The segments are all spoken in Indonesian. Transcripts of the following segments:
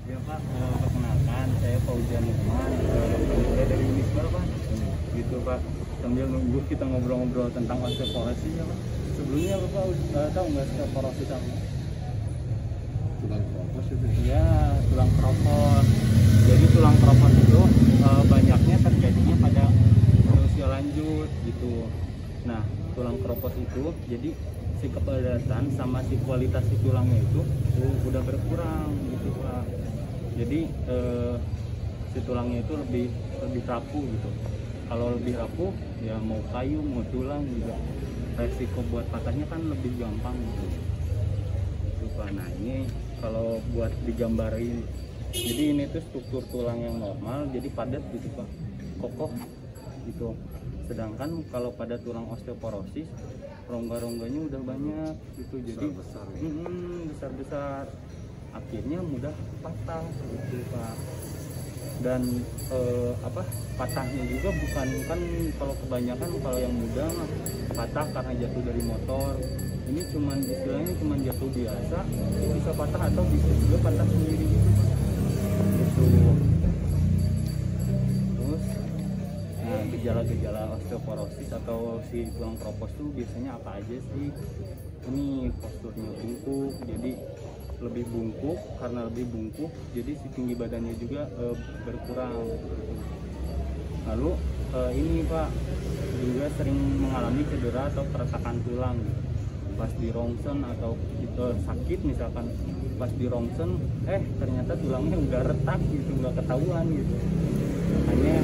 Ya Pak, perkenalkan saya Fauzan Nukman, saya dari Unisba Pak. Gitu Pak, sambil nunggu kita ngobrol-ngobrol tentang osteoporosis ya Pak. Sebelumnya Bapak tahu nggak osteoporosis apa? Tulang kropos itu. Ya, tulang kropos. Jadi tulang kropos itu banyaknya terjadinya pada usia lanjut gitu. Nah, tulang kropos itu jadi si kepadatan sama si kualitas si tulangnya itu udah berkurang gitu Pak. Jadi si tulangnya itu lebih rapuh gitu. Kalau lebih rapuh ya mau kayu mau tulang juga resiko buat patahnya kan lebih gampang gitu. Itu Pak. Nah ini kalau buat digambarin, jadi ini tuh struktur tulang yang normal jadi padat gitu Pak, kokoh gitu. Sedangkan kalau pada tulang osteoporosis rongga-rongganya udah banyak gitu, jadi besar, besar-besar, akhirnya mudah patah gitu Pak. Dan patahnya juga bukan kan, kalau kebanyakan kalau yang muda mah patah karena jatuh dari motor. Ini cuman istilahnya cuman jatuh biasa bisa patah, atau bisa juga patah sendiri gitu Pak. Gitu. Terus nah, gejala-gejala osteoporosis atau si tulang kropos tuh biasanya apa aja sih? Ini posturnya bungkuk, jadi lebih bungkuk, karena lebih bungkuk jadi si tinggi badannya juga berkurang gitu. Lalu ini Pak juga sering mengalami cedera atau keretakan tulang gitu. Pas di rongsen atau sakit misalkan pas di rongsen ternyata tulangnya udah retak gitu, nggak ketahuan gitu. Makanya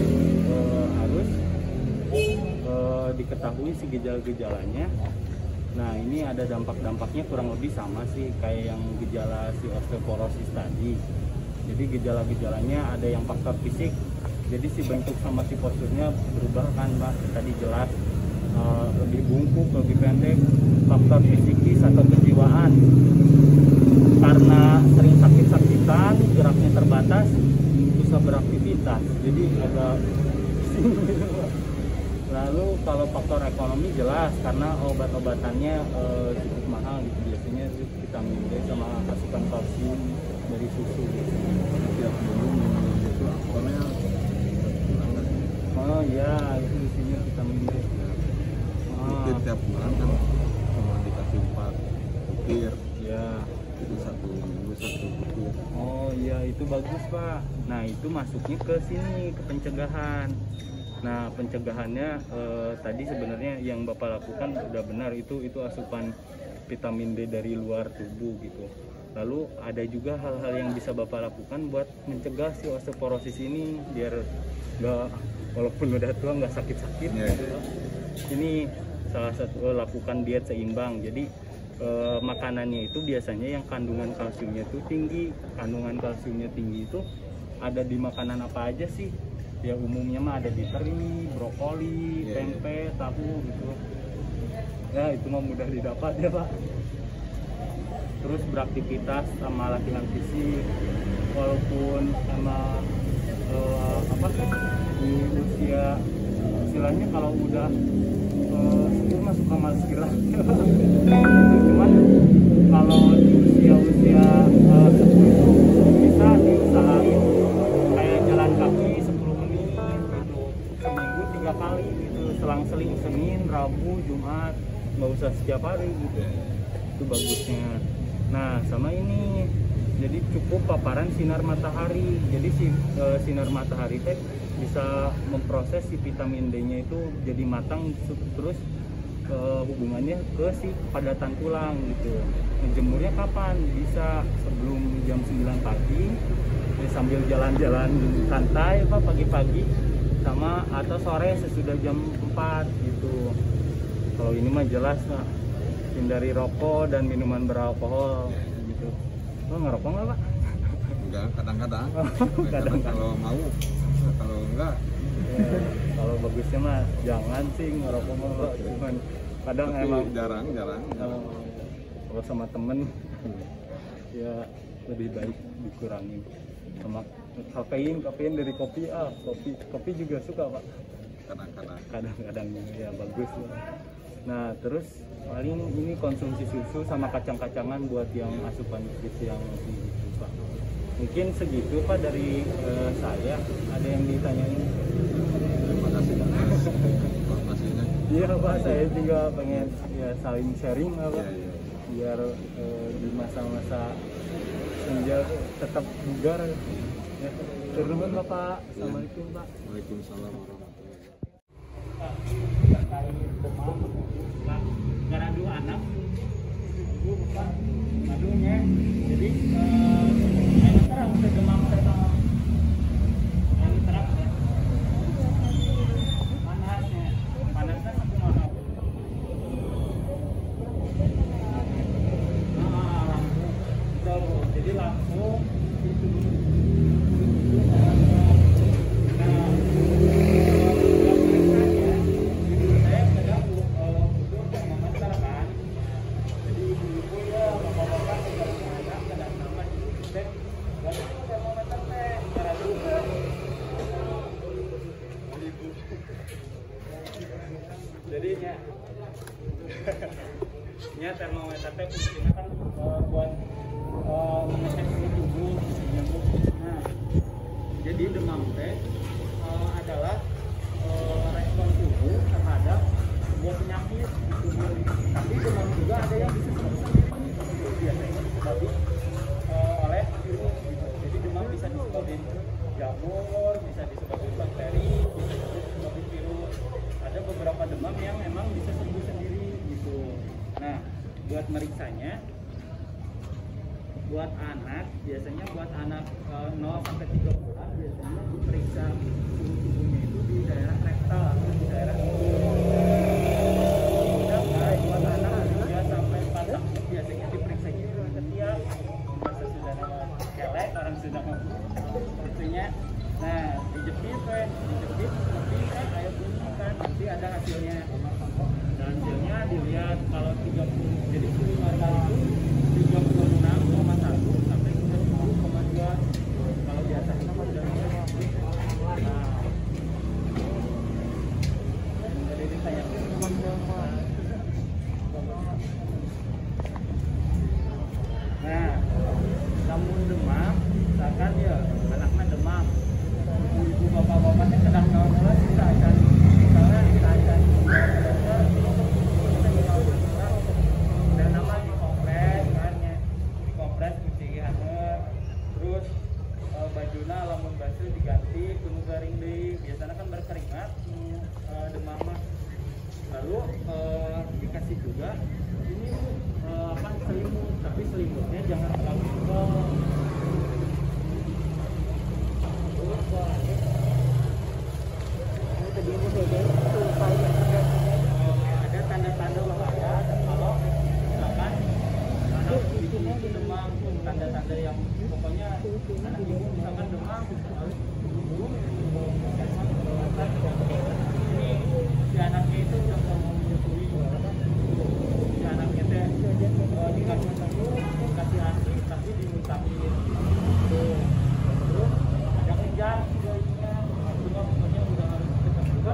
harus diketahui si gejala-gejalanya. Nah ini ada dampak-dampaknya kurang lebih sama sih kayak yang gejala si osteoporosis tadi. Jadi gejala-gejalanya ada yang faktor fisik, jadi si bentuk sama si posturnya berubah kan Pak, tadi jelas lebih bungkuk, lebih pendek. Faktor psikis atau kejiwaan, karena sering sakit-sakitan, geraknya terbatas, susah beraktivitas, jadi agak Lalu kalau faktor ekonomi jelas karena obat-obatannya cukup mahal gitu, biasanya vitamin D sama asupan kalsium dari susu. Tiap dulu minum itu asalnya Oh iya, itu isinya vitamin D. rutin tiap bulan kan cuma dikasih 4 butir. Ya. Itu 1 minggu 1 butir. Oh iya, itu bagus Pak. Nah itu masuknya ke sini, ke pencegahan. Nah pencegahannya tadi sebenarnya yang Bapak lakukan udah benar, itu asupan vitamin D dari luar tubuh gitu. Lalu ada juga hal-hal yang bisa Bapak lakukan buat mencegah si osteoporosis ini biar nggak, walaupun udah tua nggak sakit-sakit gitu. Ini salah satu, lakukan diet seimbang. Jadi makanannya itu biasanya yang kandungan kalsiumnya itu tinggi. Kandungan kalsiumnya tinggi itu ada di makanan apa aja sih? Ya umumnya mah ada di teri, brokoli, tempe, tahu gitu. Ya itu mah mudah didapat ya Pak. Terus beraktivitas sama latihan fisik, walaupun sama di usia, istilahnya kalau udah itu masuk ke malas gila. Cuman kalau di usia seperti itu bisa diusahain kayak jalan kaki 10 menit gitu, seminggu 3 kali gitu, selang-seling Senin, Rabu, Jumat, nggak usah setiap hari gitu. Itu bagusnya. Nah sama ini, jadi cukup paparan sinar matahari. Jadi sinar matahari teh bisa memproses si vitamin D-nya itu jadi matang, terus hubungannya ke si kepadatan tulang gitu. Menjemurnya kapan? Bisa sebelum jam 9 pagi, sambil jalan-jalan santai Pak pagi-pagi, sama atau sore sesudah jam 4 gitu. Kalau ini mah jelas lah, hindari rokok dan minuman beralkohol gitu. Lo ngerokok nggak Pak? Enggak, kadang-kadang. Kadang kalau mau, kalau enggak ya, kalau bagusnya mah jangan sih ngerokok mah Pak. Cuman kadang tapi emang jarang. kalau sama temen ya lebih baik dikurangin. Sama kafein dari kopi, kopi juga suka Pak. Kadang-kadang ya bagus lah. Nah terus paling ini konsumsi susu sama kacang-kacangan buat yang asupan nutrisi yang tinggi Pak. Mungkin segitu Pak dari saya. Ada yang ditanyain? Terima kasih atas informasinya. Iya Pak, saya juga pengen ya saling sharing lah Pak. Iya, iya. Biar di masa-masa senja tetap bugar. Ya, terima kasih Bapak. Assalamualaikum Pak. Waalaikumsalam warahmatullahi wabarakatuh. Pak, terkait demam, Pak, karena dua anak, ibu Pak, aduhnya, jadi enak terang ke demam pertama, enak terang ya, panasnya satu mana? Langsung, betul, jadi langsung. Jadinya nya termometer teh fungsinya kan buat mengecek suhu tubuh. Nah, jadi demam teh adalah respon tubuh terhadap sebuah penyakit di tubuh. Tapi demam juga ada yang bisa biasanya disebabkan oleh virus. Jadi demam bisa disebabkan jamur, bisa disebabkan bakteri, bisa disebabkan virus. Ada beberapa demam yang memang bisa sembuh sendiri gitu. Nah, buat meriksanya, buat anak biasanya buat anak 0 sampai 3 bulan biasanya diperiksa suhu tubuhnya itu di daerah rektal atau di daerah buat anak 3 sampai 4 tahun biasanya diperiksanya di ketiak. Masa sudah kelek orang sudah periksanya. Nah, dijepit seperti kan air bunyi kan nanti ada hasilnya. Dan hasilnya dilihat kalau 30 jadi suhu normal itu 36,1 sampai 30,2. Kalau di atas itu sudah nah, jadi ditanya nah, namun demam misalkan ya anaknya demam, ibu bapak-bapaknya sedang normal kita akan misalnya kita akan dan nama dikompres kan ya, dikompres cuci hangat, terus bajuna lamun basuh diganti kudu garing deui, biasanya kan berkeringat demam mah. Lalu dikasih juga ini apa selimut, tapi selimutnya jangan terlalu tebal. Ada tanda-tanda bahaya kalau misalkan anak ibu demam, tanda-tanda yang pokoknya anak ibu misalkan demam harus buru-buru ini si anaknya itu udah mau menyusui, si anaknya teh dikasih susu, dikasih asi tapi dimutahin terus ada kejar bayinya pokoknya udah harus cepat juga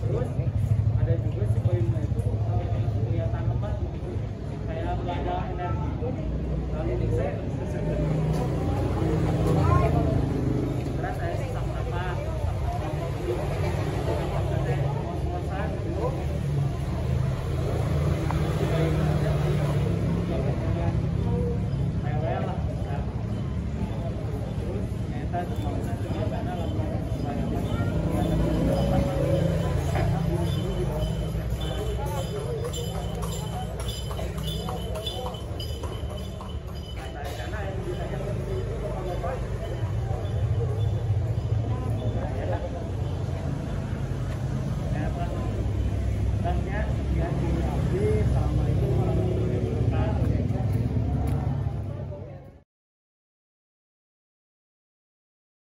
terus ada juga si bayinya itu kelihatan lemah gitu kayak nggak ada energi lalu saya terus saya sesak napas saya ngos-ngosan dulu si bayinya mewel lah terus ternyata cuma karena lama